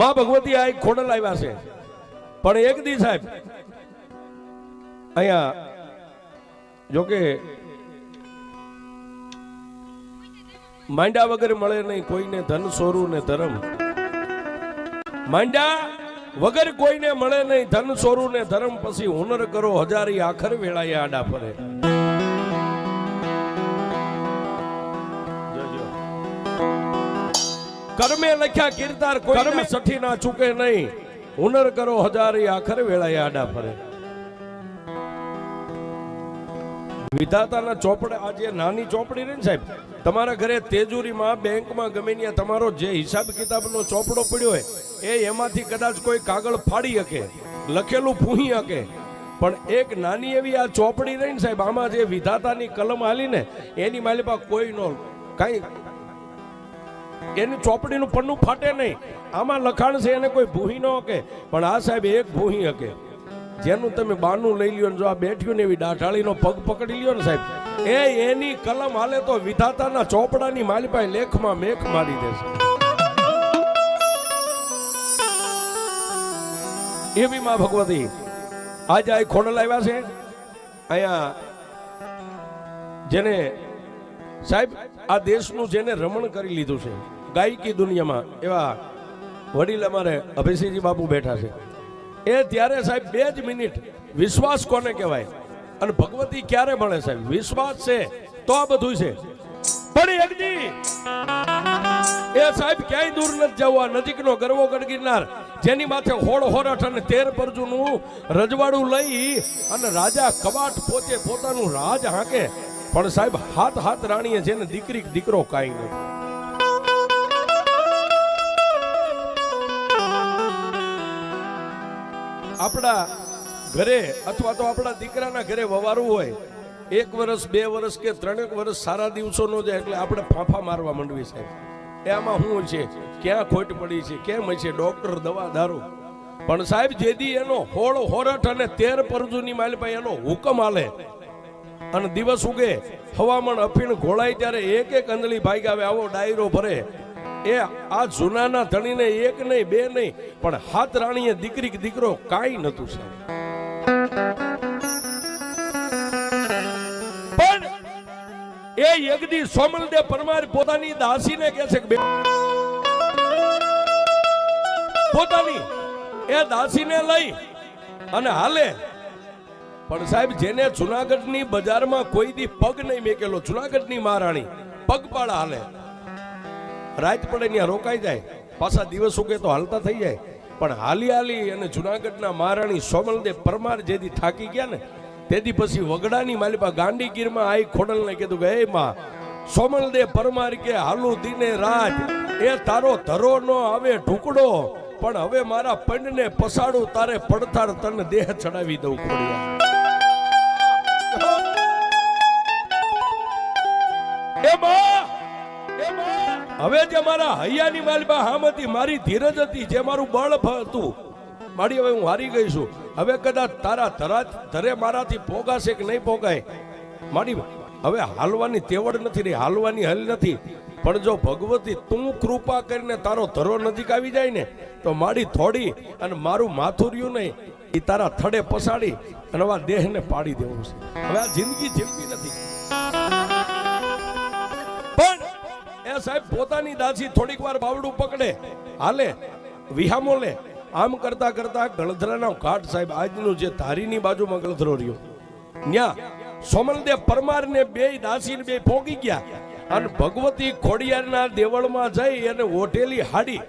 માં ભગવતી આ ખોડલ આવ્યા છે, પણ એક દી સાહેબ અહીંયા જોકે માંડ્યા વગર મળે નહીં કોઈને ધન સોરું ને ધર્મ, માંડ્યા વગર કોઈને મળે નહીં ધન સોરું ને ધર્મ, પછી હુનર કરો હજારી આખર વેળાએ આડા ફરે. કર્મે લખ્યા કીર્તાર કોઈ કર્મે સઠી ના ચૂકે નહીં, હુનર કરો હજારી આખર વેળાએ આડા ફરે. વિધાતાના ચોપડે આ જે નાની ચોપડી રહી ને સાહેબ, તમારા ઘરે તેજુરીમાં બેંકમાં ગમે ત્યાં તમારો જે હિસાબ કિતાબનો ચોપડો પડ્યો હોય એ એમાંથી કદાચ કોઈ કાગળ ફાડી શકે, લખેલું ફૂહી શકે, પણ એક નાની એવી આ ચોપડી રહી ને સાહેબ, આમાં જે વિધાતાની કલમ હાલી ને એની માલિપા કોઈ નો કઈ એની ચોપડીનું પન્નું ફાટે નહીં. આમાં લખાણ છે એને કોઈ ભૂહી ન શકે, પણ આ સાહેબ એક ભૂહી શકે. જેનું તમે બાનું લઈ લ્યો, જો આ બેઠ્યું ને એવી ડાઢાળીનો પગ પકડી લ્યો ને સાહેબ, એની કલમ હાલે તો વિધાતાના ચોપડાની માલિપાએ લેખમાં મેખ મારી દેશે. એવી માં ભગવતી આજે આ ખોડલ આવ્યા છે. અહીંયા જેને સાહેબ આ દેશનું જેને રમણ કરી લીધું છે ગાયકી દુનિયામાં, એવા વડીલ અમારે અભયસિંહજી બાપુ બેઠા છે. એ ત્યારે સાહેબ 2 જ મિનિટ વિશ્વાસ કોને કહેવાય અને ભગવતી ક્યારે મળે સાહેબ? વિશ્વાસ છે તો આ બધું છે. પણ એક દી એ સાહેબ ક્યાંય દૂર નથી જવું, આ નજીકનો ગરવો ગઢગીરનાર જેની માથે હોળ હોરઠ અને 13 પરજુનું રજવાડું લઈ અને રાજા કવાટ પોતે પોતાનું રાજ હાંકે, પણ સાહેબ હાથ હાથ રાણીએ જેને દીકરી દીકરો કાંઈ નથી. આપણા ઘરે અથવા તો આપણા દીકરાના ઘરે વવારું હોય, 1 વર્ષ 2 વર્ષ કે 3 વર્ષ સારા દિવસો નો જાય એટલે આપણે ફાંફા મારવા માંડવી સાહેબ. એમાં શું છે, ક્યાં ખોટ પડી છે, કેમ છે, ડોક્ટર દવા દારૂ. પણ સાહેબ જેદી એનો હોળ હોરઠ અને 13 પરજુની માલિપાઈ એનો હુકમ હાલે અને દિવસ ઉગે હવામાન અફીણ ઘોળાય ત્યારે એક એક અંદલી ભાઈ આવે, આવો ડાયરો ભરે. એ આ જૂનાના ધણીને 1 નહીં 2 નહીં પણ હાથ રાણીએ દીકરી દીકરો કાંઈ નતું સાહેબ. પણ એ યજ્ઞી સોમલદેવ પરમાર પોતાની દાસીને કહે છે કે પોતાની એ દાસીને લઈ અને હાલે. પણ સાહેબ જેને જુનાગઢની બજારમાં કોઈ દી પગ નહીં મેકેલો, જુનાગઢની મહારાણી પગપાળા હાલે, રાત પડે ત્યાં રોકાઈ જાય, પાછા દિવસ ઉગે તો હાલતા થઈ જાય. પણ હાલી હાલી અને જુનાગઢના મહારાણી સોમલદેવ પરમાર જેથી થાકી ગયા ને તેથી પછી વગડાની માલિપા ગાંડીગીરમાં આઈ ખોડલને કીધું કે હે માં સોમલદેવ પરમાર કે હાલું દીને રાત, એ તારો ધરો નો આવે ઢુકડો, પણ હવે મારા પંડને પસાડું તારે પડથાડ તને દેહ ચડાવી દઉં ખોડિયા. હવે જે મારા હૈયાની માલિબા હામ હતી, મારી ધીરજ હતી, જે મારું બળ હતું, મારી હવે હું હારી ગઈ છું. હવે કદાચ તારા ધરે મારાથી પોગાશે કે નહીં પોગાય, મારી હવે હાલવાની તેવડ નથી રહી, હાલવાની હલ નથી. પણ જો ભગવતી તું કૃપા કરીને તારો ધરો નજીક આવી જાય ને તો મારી થોડી અને મારું માથું રહ્યું નહીં એ તારા થડે પસાડી અને આ દેહને પાડી દેવું છે. હવે આ જિંદગી જીવવી નથી. પણ એ સાહેબ પોતાની દાસી થોડીક વાર બાવડું પકડે હાલે વિહામો લે, આમ કરતા કરતા ગળધરાના ઘાટ સાહેબ આજનું જે ધારીની બાજુમાં ગળધરો રહ્યો ન્યા સોમલદેવ પરમાર ને 2 દાસી ને 2 પોગી ગયા અને ભગવતી ખોડિયારના દેવળમાં જઈ અને ઓઢેલી હાડી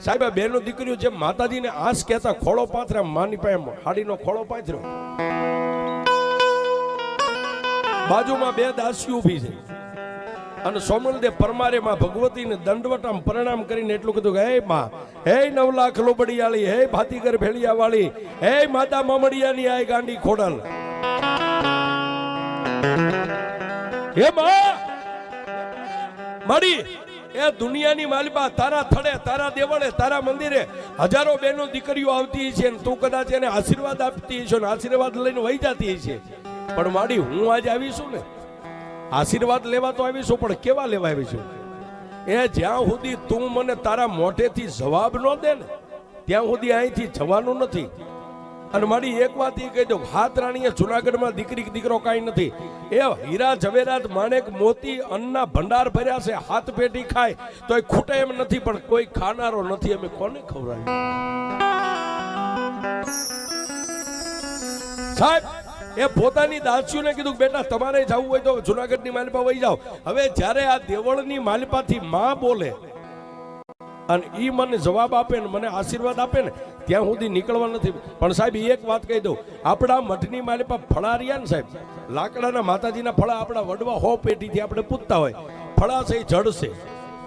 સાહેબ બેનો દીકરીઓ જે માતાજીને આસ કહેતા ખોળો પાથરા, માની પાસે હાડીનો ખોળો પાથર્યો, બાજુમાં 2 દાસીઓ ઊભી છે અને સોમલદેવ પરમારે માં ભગવતીને દંડવટામ પ્રણામ કરીને એટલું કીધું કે હે માં, હે 9 લાખ લોબડિયાળી, હે ભાતીગર ભેળિયા વાળી, હે માતા મામડિયાની આય ગાંડી ખોડલ, હે માં માડી એ દુનિયાની માલિબા તારા થડે, તારા દેવળે, તારા મંદિરે હજારો બહેનો દીકરીઓ આવતી છે ને તું કદાચ એને આશીર્વાદ આપતી છે ને આશીર્વાદ લઈને વહી જતી છે. પણ માડી હું આજે આવીશું ને આશીર્વાદ લેવા તો આવીશું, પણ કેવા લેવા આવીશું? એ જ્યાં સુધી તું મને તારા મોઢેથી જવાબ ન દે ને ત્યાં સુધી અહીંથી જવાનું નથી. અને મારી એક વાત એ કહી દઉં, હાથ રાણીએ જુનાગઢમાં દીકરી દીકરો કાંઈ નથી. એ હીરા ઝવેરાત માણેક મોતી અન્નના ભંડાર ભર્યા છે, હાથ પેટી ખાય તો એ ખૂટે એમ નથી, પણ કોઈ ખાનારો નથી. અમે કોને ખવડાવીએ સાહેબ? એ પોતાની દાસીઓને કીધું બેટા તમારે જવું હોય તો જુનાગઢની માલિપા વહી જાઓ. હવે જ્યારે આ દેવળની માલિપાથી માં બોલે અને ઈ મને જવાબ આપે ને મને આશીર્વાદ આપે ને ત્યાં સુધી નીકળવા નથી. પણ સાહેબ એક વાત કહી દઉં, આપણા મઠની માલિપા ફળા રહ્યા ને સાહેબ, લાકડાના માતાજીના ફળા આપણા વડવા હો પેટીથી આપણે પૂછતા હોય, ફળા છે એ જડશે,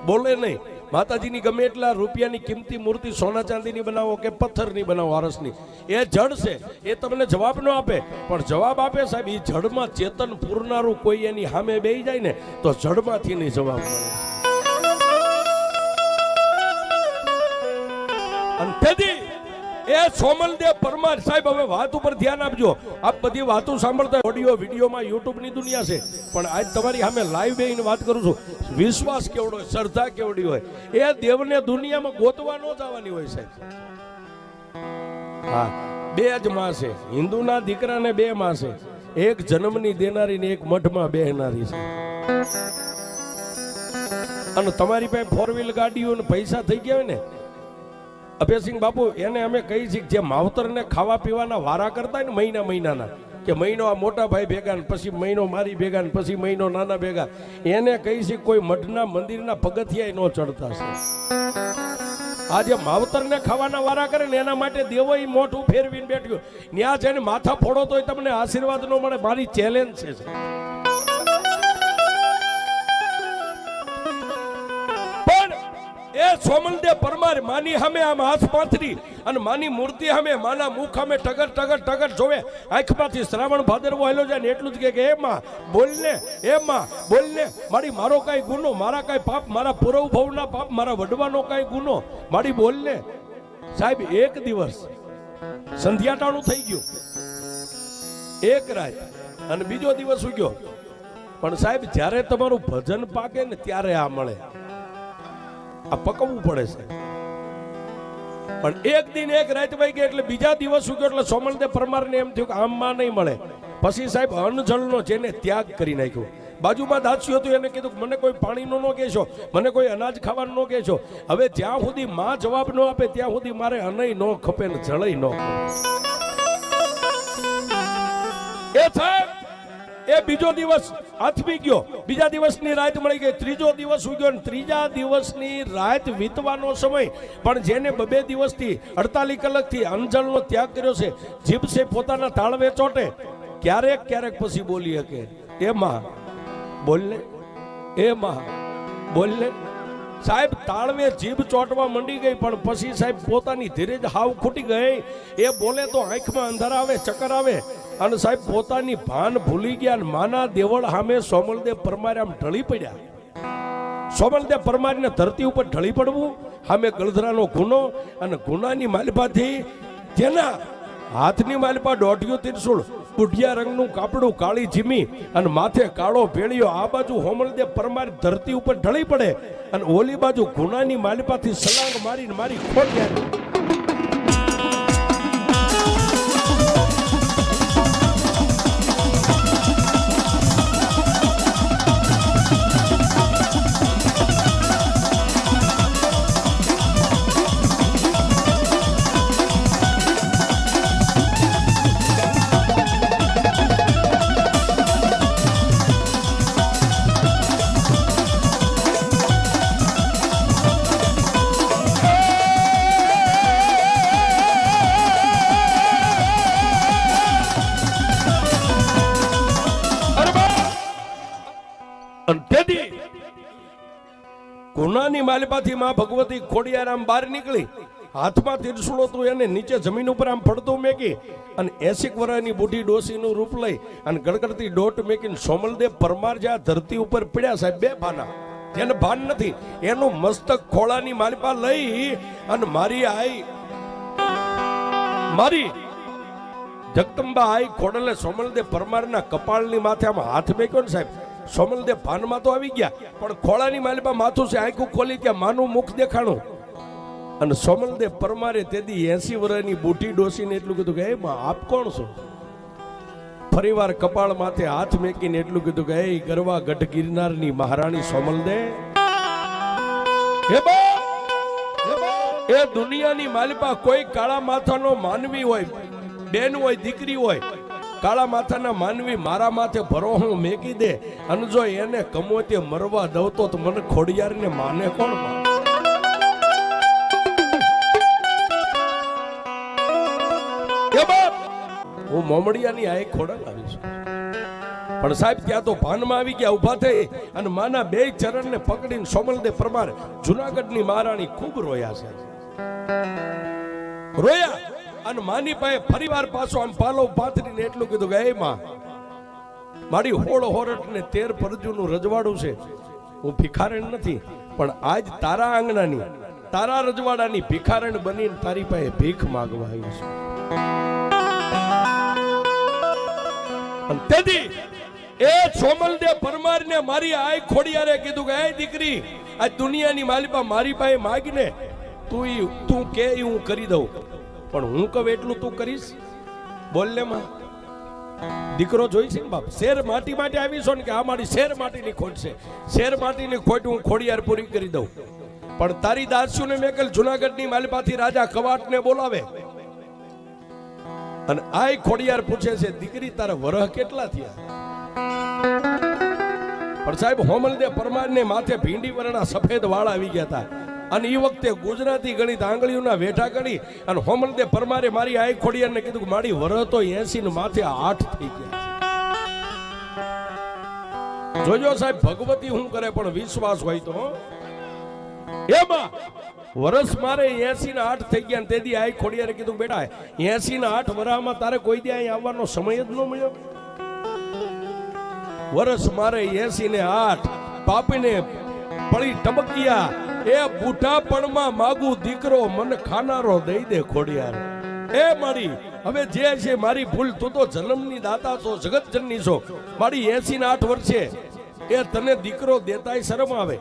બોલે નહીં. માતાજીની ગમે એટલા રૂપિયાની કિંમતી મૂર્તિ સોના ચાંદીની બનાવો કે પથ્થરની બનાવો આરસની, એ જડ છે, એ તમને જવાબ ન આપે. પણ જવાબ આપે સાહેબ એ જડમાં ચેતન પૂરનારું કોઈ એની સામે બેહી જાય ને તો જડમાંથી નહીં જવાબ મળે. અને તેથી એ સોમલદેવ પરમાર સાહેબ, હવે વાત ઉપર ધ્યાન આપજો. આપ બધી વાતો સાંભળતા ઓડિયો વિડીયોમાં યુટ્યુબની દુનિયા છે, પણ આજ તમારી સામે લાઈવ બેહીને વાત કરું છું. વિશ્વાસ કેવડો હોય, શ્રદ્ધા કેવડી હોય, એ દેવને દુનિયામાં ગોતવા ન જવાની હોય સાહેબ. હા, બે જ માં છે, હિન્દુના દીકરાને બે માં છે, એક જન્મની દેનારી ને એક મઠમાં બેહનારી છે. અને તમારી પાસે 4 વ્હીલ ગાડીઓ ને પૈસા થઈ ગયા હોય ને અભયસિંહ બાપુ, એને અમે કહી છીએ જે માવતરને ખાવા પીવાના વારા કરતા હોય ને મહિનાના, કે મહિનો આ મોટા ભાઈ ભેગા ને પછી મહિનો મારી ભેગા ને પછી મહિનો નાના ભેગા, એને કહી છીએ કોઈ મઠના મંદિરના પગથિયા ન ચડતા છે. આ જે માવતરને ખાવાના વારા કરે ને એના માટે દેવો મોઢું ફેરવીને બેઠ્યું, ન્યા જઈને માથા ફોડો તો તમને આશીર્વાદ ન મળે. મારી ચેલેન્જ છે. એ સોમલદેવ પરમાર માની સામે આમ હાથ પાથરી અને માની મૂર્તિ સામે માના મુખ સામે ટગર ટગર ટગર જોવે, આંખમાંથી શ્રાવણ ભાદરવો હેલો જાય ને એટલું જ કે એ માં બોલને, એ માં બોલને, મારી મારો કાંઈ ગુનો, મારા કાંઈ પાપ, મારા પૂર્વ ભવના પાપ, મારા વડવાનો કાંઈ ગુનો, મારી બોલને. સાહેબ એક દિવસ સંધ્યાટાણું થઈ ગયું, એક રાત, અને બીજો દિવસ ઉગ્યો. પણ સાહેબ જ્યારે તમારું ભજન પાકે ને ત્યારે આ મળે, આ પકવવું પડે છે. પણ એક દિન એક રાત વહી ગઈ એટલે બીજા દિવસ ઉગ્યો એટલે સોમલદેવ પરમારને એમ થયું કે આમમાં નહીં મળે. પછી સાહેબ અન્નજળનો જેને ત્યાગ કરી નાખ્યો. બાજુમાં દાસ્યું હતું, એને કીધું મને કોઈ પાણીનો ન કહેશો, મને કોઈ અનાજ ખાવાનું ન કહેશો. હવે જ્યાં સુધી માં જવાબ ન આપે ત્યાં સુધી મારે અનય ન ખપે ને જળય ન ખપે. એ સાહેબ એ બીજો દિવસ આથમી ગયો, બીજા દિવસની રાત મળી ગઈ, ત્રીજો દિવસ ઉગ્યો ને ત્રીજા દિવસની રાત વીતવાનો સમય. પણ જેને 2 દિવસથી 48 કલાકથી અંજળનો ત્યાગ કર્યો છે, જીભ છે પોતાના તાળવે ચોટે, ક્યારેક ક્યારેક પછી બોલી શકે એ માં બોલને, એ માં બોલને. સાહેબ તાળવે જીભ ચોટવા મંડી ગઈ, પણ પછી સાહેબ પોતાની ધીરજ હાવ ખૂટી ગઈ. એ બોલે તો આંખમાં અંધારા આવે, ચક્કર આવે, અને સાહેબ પોતાની ભાન ભૂલી ગયા. માના દેવળ સામે સોમલદેવ પરમાર આમ ઢળી પડ્યા. સોમલદેવ પરમારને ધરતી ઉપર ઢળી પડવું સામે ગળધરાનો ગુનો, અને ગુનાની માલિપાથી જેના હાથની માલિપા દોઢિયો ત્રિશુળ, બુઢિયા રંગનું કાપડું, કાળી જીમી અને માથે કાળો ભેળિયો. આ બાજુ સોમલદેવ પરમાર ધરતી ઉપર ઢળી પડે અને ઓલી બાજુ ગુનાની માલિપાથી સલાંગ મારીને મારી ખોટ્યા. ગુનાની માલિપાથી માં ભગવતી ખોડિયારામ બહાર નીકળી, હાથમાં ત્રિશુળ હતું, એને નીચે જમીન ઉપર આમ પડતું મેકી અને 80 વર્ષની બુઢી ડોસીનું રૂપ લઈ અને ગડગડતી ડોટ મેકીને સોમલદેવ પરમાર જ્યાં ધરતી ઉપર પડ્યા સાહેબ, 2 ભાના, જેને ભાન નથી, એનું મસ્તક ખોળાની માલિપા લઈ અને મારી આઈ, મારી જગદંબા આઈ ખોડલે સોમલદેવ પરમારના કપાળની માથે આમ હાથ મેક્યો ને સાહેબ, સોમલદેવ ભાનમાં તો આવી ગયા, પણ ખોળાની માલિપા માથું છે, આંખું ખોલી ત્યાં માનું મુખ દેખાણું. અને સોમલદેવ પરમારે તેદી 80 વર્ષની બુઢી ડોસીને એટલું કીધું કે એ આપ કોણ છો? ફરીવાર કપાળ માથે હાથ મેકીને એટલું કીધું કે એ ગરવા ગઢ ગિરનારની મહારાણી સોમલદેવ, એ દુનિયાની માલિપા કોઈ કાળા માથાનો માનવી હોય, બેન હોય, દીકરી હોય, કાળા માથાના માનવી મારા માથે ભરોહું મેકી દે અને જો એને કમોતે મરવા દઉં તો મને ખોડિયારને માને કોણ? હું મોમડિયાની આ એક ખોડા લાવી છું, પણ સાહેબ ત્યાં તો ભાનમાં આવી ગયા, ઉભા થઈ અને માના બે ચરણને પકડીને સોમલદેવ પરમાર જુનાગઢની મહારાણી ખૂબ રોયા છે, રોયા અને માની પાસે ફરીવાર પાછો આમ પાલો પાથરીને એટલું કીધું કે એ માં, મારી હોળ હોરઠ ને 13 પરજુનું રજવાડું છે, હું ભિખારણ નથી, પણ આજ તારા આંગણાની, તારા રજવાડાની ભિખારણ બનીને તારી પાસે ભીખ માંગવા આવી છું. અને તેથી એ સોમલદેવ પરમારને મારી આય ખોડિયારે કીધું કે એ દીકરી, આ દુનિયાની માલિપા મારી પાસે માગીને તું કે હું કરી દઉં, પણ હું કહું એટલું તું કરીશ? બોલ લે માં, દીકરો જોઈ છે ને બાપ, શેર માટી માટે આવી છો ને કે આ મારી શેર માટીની ખોટ છે, શેર માટીની ખોટ હું ખોડિયાર પૂરી કરી દઉં, પણ તારી દાસીઓને મેં કલ જુનાગઢની માલિપાથી રાજા કવાટને બોલાવે અને આય ખોડિયાર પૂછે છે દીકરી તારા વરહ કેટલા થયા? પણ સાહેબ હોમલદેવ પરમારને માથે ભીંડી વર્ણના સફેદ વાળ આવી ગયા હતા અને એ વખતે ગુજરાતી ગણિત આંગળીઓના વેઠા ગણી અને હોમલદેવ પરમારે મારી આય ખોડિયારને કીધું કે મારી વરહ તો 80 ને માથે 8 થઈ ગયા. જોજો સાહેબ ભગવતી હું કરે પણ વિશ્વાસ હોય તો એમાં વર્ષ મારે 80 ને 8 થઈ ગયા. તેથી આય ખોડિયારે કીધું બેટા 80 ને 8 વરામાં તારે કોઈ દી અહીં આવવાનો સમય જ ન મળ્યો. વર્ષ મારે 80 ને 8 પાપીને પળી ટબકિયા એ બુઢાપણમાં માગું દીકરો મને ખાનારો દઈ દે ખોડિયાર. એ મારી હવે જે છે મારી ભૂલ, તું તો જન્મની દાતા છો, જગતજનની છો, મારી 80 ને 8 વર્ષે એ તને દીકરો દેતાય શરમ આવે.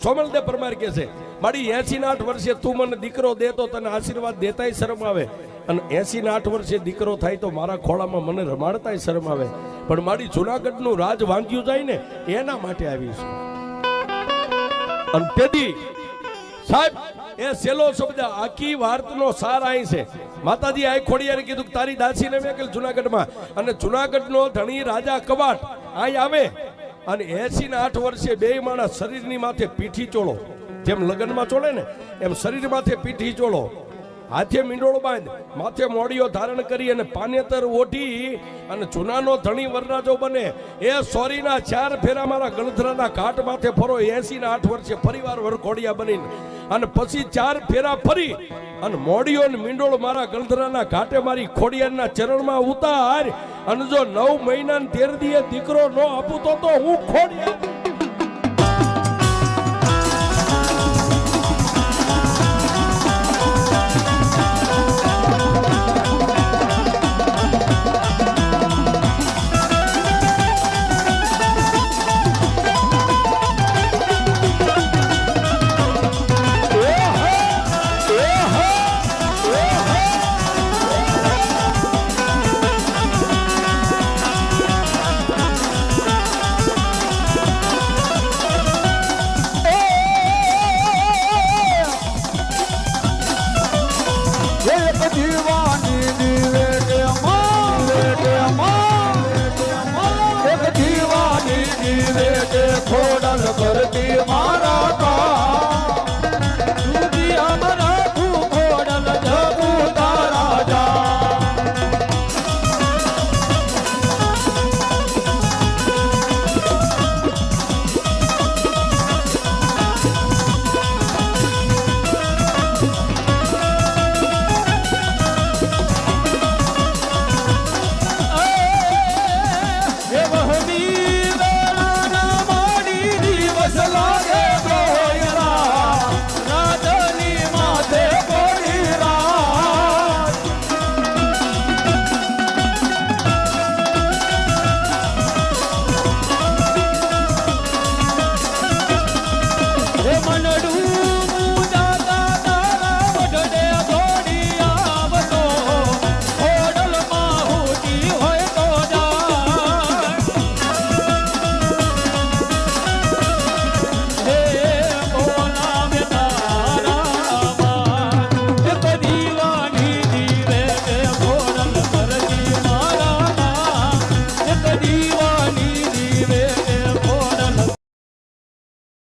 સોમલદેવ પરમાર કહે છે મારી 80 ને 8 વર્ષે તું મને દીકરો દે તો તને આશીર્વાદ દેતાય શરમ આવે, અને 80 ને 8 વર્ષે દીકરો થાય તો મારા ખોળામાં મને રમાડતાય શરમ આવે, પણ મારી જુનાગઢનું રાજ વાંગ્યું જાય ને એના માટે આવી છું. અને તેથી સાહેબ એ સેલો શબ્દ આખી વાર્તાનો સાર અહીં છે. માતાજી આય ખોડિયારે કીધું કે તારી દાસીને મેં કીધું જુનાગઢમાં, અને જુનાગઢનો ધણી રાજા કવાટ અહીં આવે અને 80 ને 8 વર્ષે બે માણસ શરીરની માથે પીઠી ચોળો, જેમ લગ્નમાં ચોળે ને એમ શરીર માથે પીઠી ચોળો, હાથે મીંડોળો બાંધ, માથે મોડીઓ ધારણ કરી અને પાનેતર ઓઢી અને જૂનાનો ધણી વરરાજો બને. એ સોરીના 4 ફેરા મારા ગળધરાના ઘાટ માથે ફરો 80 ને 8 વર્ષે ફરીવાર વરઘોડિયા બનીને, અને પછી 4 ફેરા ફરી અને મોડીઓ ને મીંડોળ મારા ગળધરાના ઘાટે મારી ખોડિયારના ચરણમાં ઉતાર, અને જો 9 મહિના 13 દીએ દીકરો ન આપું તો હું ખોડિયાર. જીવા